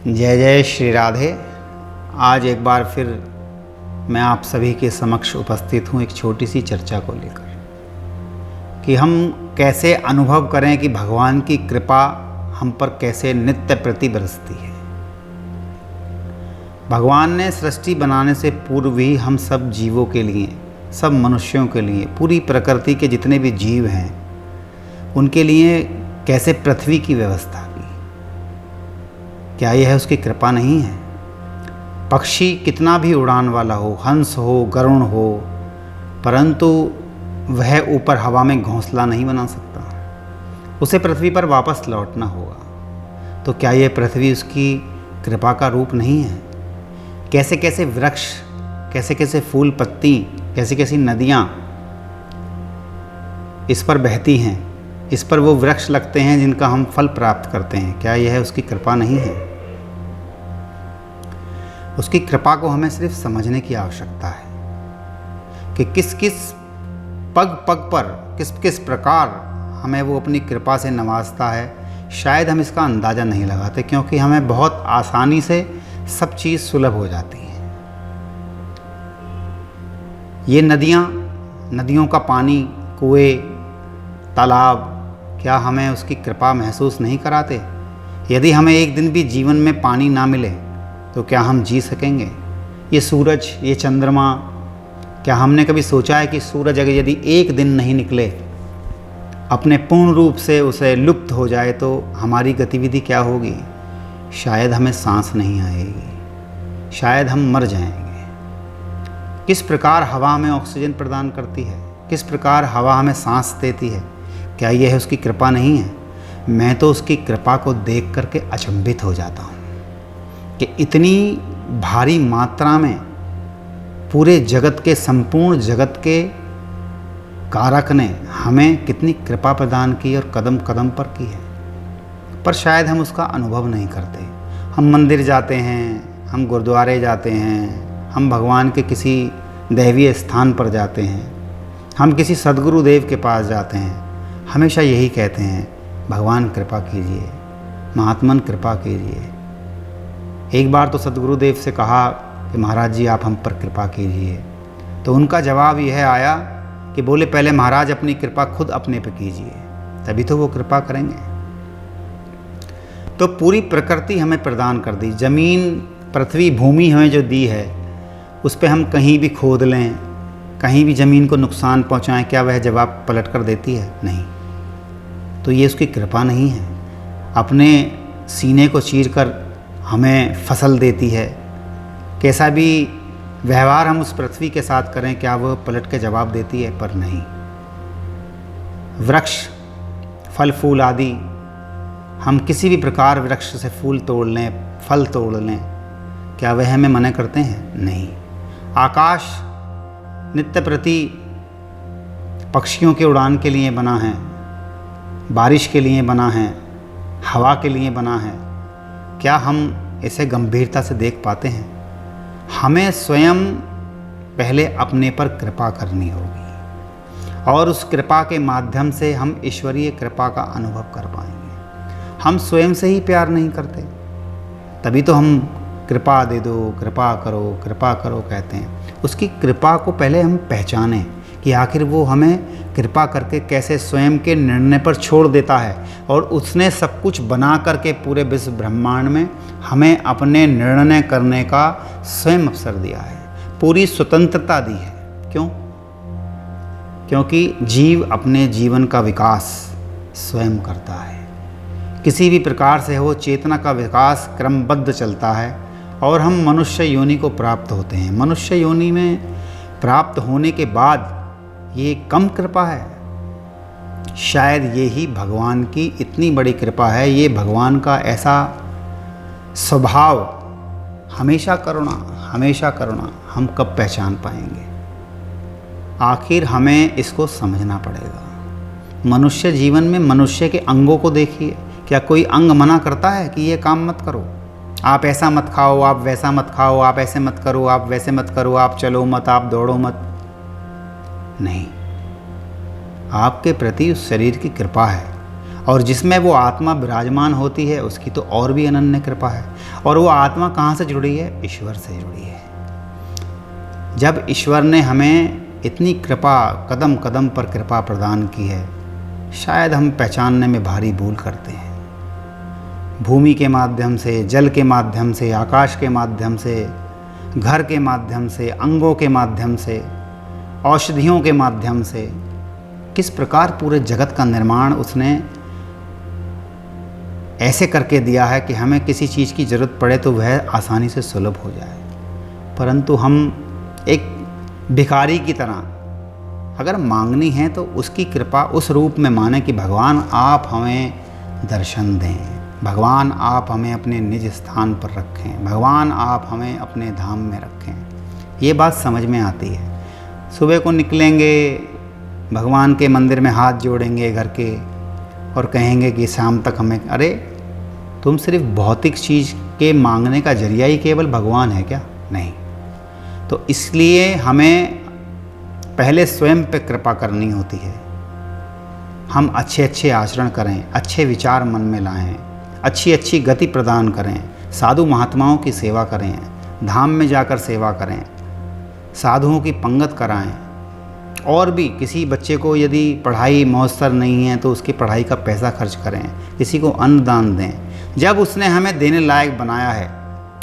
जय जय श्री राधे। आज एक बार फिर मैं आप सभी के समक्ष उपस्थित हूँ एक छोटी सी चर्चा को लेकर कि हम कैसे अनुभव करें कि भगवान की कृपा हम पर कैसे नित्य प्रति बरसती है। भगवान ने सृष्टि बनाने से पूर्व ही हम सब जीवों के लिए, सब मनुष्यों के लिए, पूरी प्रकृति के जितने भी जीव हैं उनके लिए कैसे पृथ्वी की व्यवस्था की। क्या यह उसकी कृपा नहीं है? पक्षी कितना भी उड़ान वाला हो, हंस हो, गरुड़ हो, परंतु वह ऊपर हवा में घोंसला नहीं बना सकता। उसे पृथ्वी पर वापस लौटना होगा। तो क्या यह पृथ्वी उसकी कृपा का रूप नहीं है? कैसे कैसे वृक्ष, कैसे कैसे फूल पत्ती, कैसी कैसी नदियाँ इस पर बहती हैं, इस पर वो वृक्ष लगते हैं जिनका हम फल प्राप्त करते हैं। क्या यह उसकी कृपा नहीं है? उसकी कृपा को हमें सिर्फ समझने की आवश्यकता है कि किस किस पग पग पर किस किस प्रकार हमें वो अपनी कृपा से नवाजता है। शायद हम इसका अंदाज़ा नहीं लगाते क्योंकि हमें बहुत आसानी से सब चीज़ सुलभ हो जाती है। ये नदियाँ, नदियों का पानी, कुएं, तालाब, क्या हमें उसकी कृपा महसूस नहीं कराते? यदि हमें एक दिन भी जीवन में पानी ना मिले तो क्या हम जी सकेंगे? ये सूरज, ये चंद्रमा, क्या हमने कभी सोचा है कि सूरज अगर यदि एक दिन नहीं निकले, अपने पूर्ण रूप से उसे लुप्त हो जाए तो हमारी गतिविधि क्या होगी? शायद हमें सांस नहीं आएगी, शायद हम मर जाएंगे। किस प्रकार हवा हमें ऑक्सीजन प्रदान करती है, किस प्रकार हवा हमें सांस देती है। क्या यह उसकी कृपा नहीं है? मैं तो उसकी कृपा को देख करके अचंभित हो जाता हूँ कि इतनी भारी मात्रा में पूरे जगत के, संपूर्ण जगत के कारक ने हमें कितनी कृपा प्रदान की और कदम कदम पर की है। पर शायद हम उसका अनुभव नहीं करते। हम मंदिर जाते हैं, हम गुरुद्वारे जाते हैं, हम भगवान के किसी दैवीय स्थान पर जाते हैं, हम किसी सद्गुरुदेव के पास जाते हैं, हमेशा यही कहते हैं, भगवान कृपा कीजिए, महात्मन कृपा कीजिए। एक बार तो सद्गुरुदेव से कहा कि महाराज जी आप हम पर कृपा कीजिए, तो उनका जवाब यह आया कि बोले पहले महाराज अपनी कृपा खुद अपने पे कीजिए, तभी तो वो कृपा करेंगे। तो पूरी प्रकृति हमें प्रदान कर दी, ज़मीन, पृथ्वी, भूमि हमें जो दी है, उस पर हम कहीं भी खोद लें, कहीं भी ज़मीन को नुकसान पहुंचाएं, क्या वह जवाब पलट कर देती है? नहीं। तो ये उसकी कृपा नहीं है? अपने सीने को चीर कर हमें फसल देती है। कैसा भी व्यवहार हम उस पृथ्वी के साथ करें, क्या वह पलट के जवाब देती है? पर नहीं। वृक्ष, फल फूल आदि, हम किसी भी प्रकार वृक्ष से फूल तोड़ लें, फल तोड़ लें, क्या वह हमें मना करते हैं? नहीं। आकाश नित्य प्रति पक्षियों के उड़ान के लिए बना है, बारिश के लिए बना है, हवा के लिए बना है। क्या हम इसे गंभीरता से देख पाते हैं? हमें स्वयं पहले अपने पर कृपा करनी होगी और उस कृपा के माध्यम से हम ईश्वरीय कृपा का अनुभव कर पाएंगे। हम स्वयं से ही प्यार नहीं करते, तभी तो हम कृपा दे दो, कृपा करो कहते हैं। उसकी कृपा को पहले हम पहचानें कि आखिर वो हमें कृपा करके कैसे स्वयं के निर्णय पर छोड़ देता है और उसने सब कुछ बना करके पूरे विश्व ब्रह्मांड में हमें अपने निर्णय करने का स्वयं अवसर दिया है, पूरी स्वतंत्रता दी है। क्यों? क्योंकि जीव अपने जीवन का विकास स्वयं करता है। किसी भी प्रकार से हो, चेतना का विकास क्रमबद्ध चलता है और हम मनुष्य योनि को प्राप्त होते हैं। मनुष्य योनि में प्राप्त होने के बाद ये कम कृपा है? शायद ये ही भगवान की इतनी बड़ी कृपा है। ये भगवान का ऐसा स्वभाव, हमेशा करुणा, हमेशा करुणा, हम कब पहचान पाएंगे? आखिर हमें इसको समझना पड़ेगा। मनुष्य जीवन में मनुष्य के अंगों को देखिए, क्या कोई अंग मना करता है कि ये काम मत करो, आप ऐसा मत खाओ, आप वैसा मत खाओ, आप ऐसे मत करो, आप वैसे मत करो, आप चलो मत, आप दौड़ो मत? नहीं। आपके प्रति उस शरीर की कृपा है और जिसमें वो आत्मा विराजमान होती है उसकी तो और भी अनन्य कृपा है। और वो आत्मा कहाँ से जुड़ी है? ईश्वर से जुड़ी है। जब ईश्वर ने हमें इतनी कृपा, कदम कदम पर कृपा प्रदान की है, शायद हम पहचानने में भारी भूल करते हैं। भूमि के माध्यम से, जल के माध्यम से, आकाश के माध्यम से, घर के माध्यम से, अंगों के माध्यम से, औषधियों के माध्यम से किस प्रकार पूरे जगत का निर्माण उसने ऐसे करके दिया है कि हमें किसी चीज़ की ज़रूरत पड़े तो वह आसानी से सुलभ हो जाए। परंतु हम एक भिखारी की तरह अगर मांगनी है तो उसकी कृपा उस रूप में माने कि भगवान आप हमें दर्शन दें, भगवान आप हमें अपने निज स्थान पर रखें, भगवान आप हमें अपने धाम में रखें। ये बात समझ में आती है। सुबह को निकलेंगे, भगवान के मंदिर में हाथ जोड़ेंगे घर के और कहेंगे कि शाम तक हमें, अरे तुम सिर्फ भौतिक चीज़ के मांगने का जरिया ही केवल भगवान है क्या? नहीं। तो इसलिए हमें पहले स्वयं पे कृपा करनी होती है। हम अच्छे अच्छे आचरण करें, अच्छे विचार मन में लाएं, अच्छी अच्छी गति प्रदान करें, साधु महात्माओं की सेवा करें, धाम में जाकर सेवा करें, साधुओं की पंगत कराएं। और भी किसी बच्चे को यदि पढ़ाई मौसर नहीं है तो उसकी पढ़ाई का पैसा खर्च करें, किसी को अन्न दान दें। जब उसने हमें देने लायक बनाया है,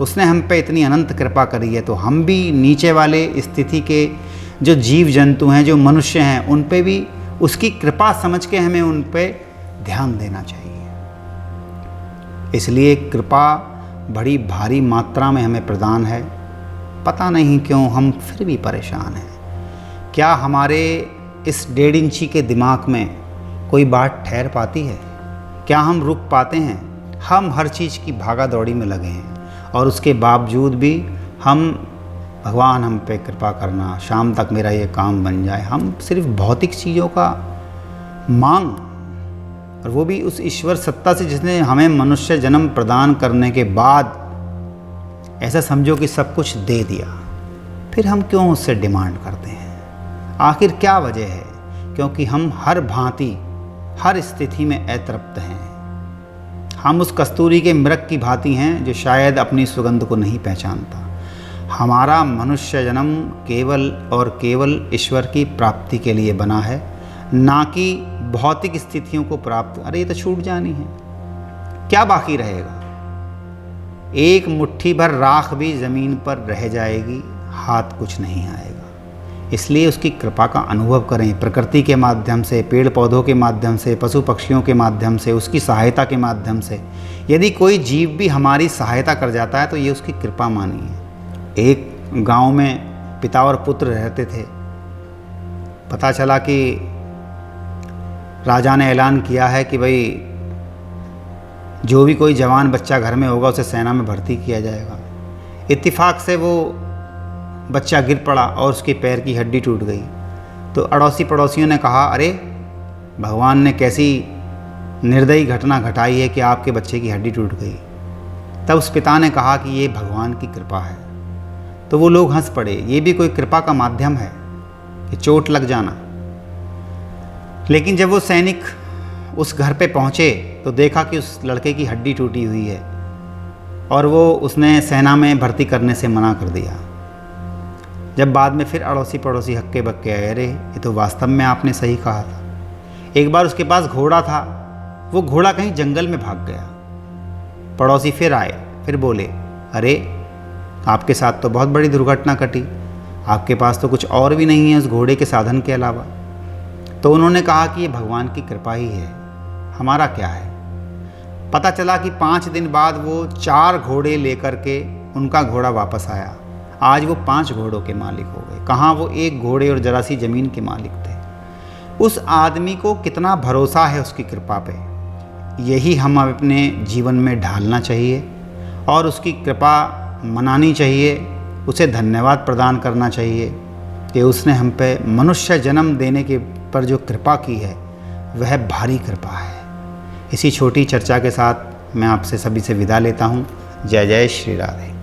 उसने हम पे इतनी अनंत कृपा करी है, तो हम भी नीचे वाले स्थिति के जो जीव जंतु हैं, जो मनुष्य हैं, उन पे भी उसकी कृपा समझ के हमें उन पे ध्यान देना चाहिए। इसलिए कृपा बड़ी भारी मात्रा में हमें प्रदान है। पता नहीं क्यों हम फिर भी परेशान हैं। क्या हमारे इस 1.5 इंची के दिमाग में कोई बात ठहर पाती है? क्या हम रुक पाते हैं? हम हर चीज़ की भागा दौड़ी में लगे हैं और उसके बावजूद भी हम, भगवान हम पे कृपा करना, शाम तक मेरा ये काम बन जाए, हम सिर्फ भौतिक चीज़ों का मांग, और वो भी उस ईश्वर सत्ता से जिसने हमें मनुष्य जन्म प्रदान करने के बाद ऐसा समझो कि सब कुछ दे दिया, फिर हम क्यों उससे डिमांड करते हैं? आखिर क्या वजह है? क्योंकि हम हर भांति, हर स्थिति में अतृप्त हैं। हम उस कस्तूरी के मृग की भांति हैं जो शायद अपनी सुगंध को नहीं पहचानता। हमारा मनुष्य जन्म केवल और केवल ईश्वर की प्राप्ति के लिए बना है, ना कि भौतिक स्थितियों को प्राप्त। अरे ये तो छूट जानी है, क्या बाकी रहेगा? एक मुट्ठी भर राख भी ज़मीन पर रह जाएगी, हाथ कुछ नहीं आएगा। इसलिए उसकी कृपा का अनुभव करें, प्रकृति के माध्यम से, पेड़ पौधों के माध्यम से, पशु पक्षियों के माध्यम से, उसकी सहायता के माध्यम से। यदि कोई जीव भी हमारी सहायता कर जाता है तो ये उसकी कृपा मानिए। एक गांव में पिता और पुत्र रहते थे। पता चला कि राजा ने ऐलान किया है कि भाई जो भी कोई जवान बच्चा घर में होगा उसे सेना में भर्ती किया जाएगा। इत्तेफाक से वो बच्चा गिर पड़ा और उसके पैर की हड्डी टूट गई। तो अड़ोसी पड़ोसियों ने कहा, अरे भगवान ने कैसी निर्दयी घटना घटाई है कि आपके बच्चे की हड्डी टूट गई। तब उस पिता ने कहा कि ये भगवान की कृपा है। तो वो लोग हंस पड़े, ये भी कोई कृपा का माध्यम है कि चोट लग जाना। लेकिन जब वो सैनिक उस घर पे पहुँचे तो देखा कि उस लड़के की हड्डी टूटी हुई है और वो उसने सेना में भर्ती करने से मना कर दिया। जब बाद में फिर अड़ोसी पड़ोसी हक्के बक्के आए, अरे ये तो वास्तव में आपने सही कहा था। एक बार उसके पास घोड़ा था, वो घोड़ा कहीं जंगल में भाग गया। पड़ोसी फिर आए, फिर बोले, अरे आपके साथ तो बहुत बड़ी दुर्घटना घटी, आपके पास तो कुछ और भी नहीं है उस घोड़े के साधन के अलावा। तो उन्होंने कहा कि ये भगवान की कृपा ही है, हमारा क्या है। पता चला कि 5 दिन बाद वो 4 घोड़े लेकर के उनका घोड़ा वापस आया। आज वो 5 घोड़ों के मालिक हो गए। कहाँ वो 1 घोड़े और जरा सी ज़मीन के मालिक थे। उस आदमी को कितना भरोसा है उसकी कृपा पे, यही हम अपने जीवन में ढालना चाहिए और उसकी कृपा मनानी चाहिए। उसे धन्यवाद प्रदान करना चाहिए कि उसने हम पे मनुष्य जन्म देने के पर जो कृपा की है वह भारी कृपा है। इसी छोटी चर्चा के साथ मैं आपसे सभी से विदा लेता हूँ। जय जय श्री राधे।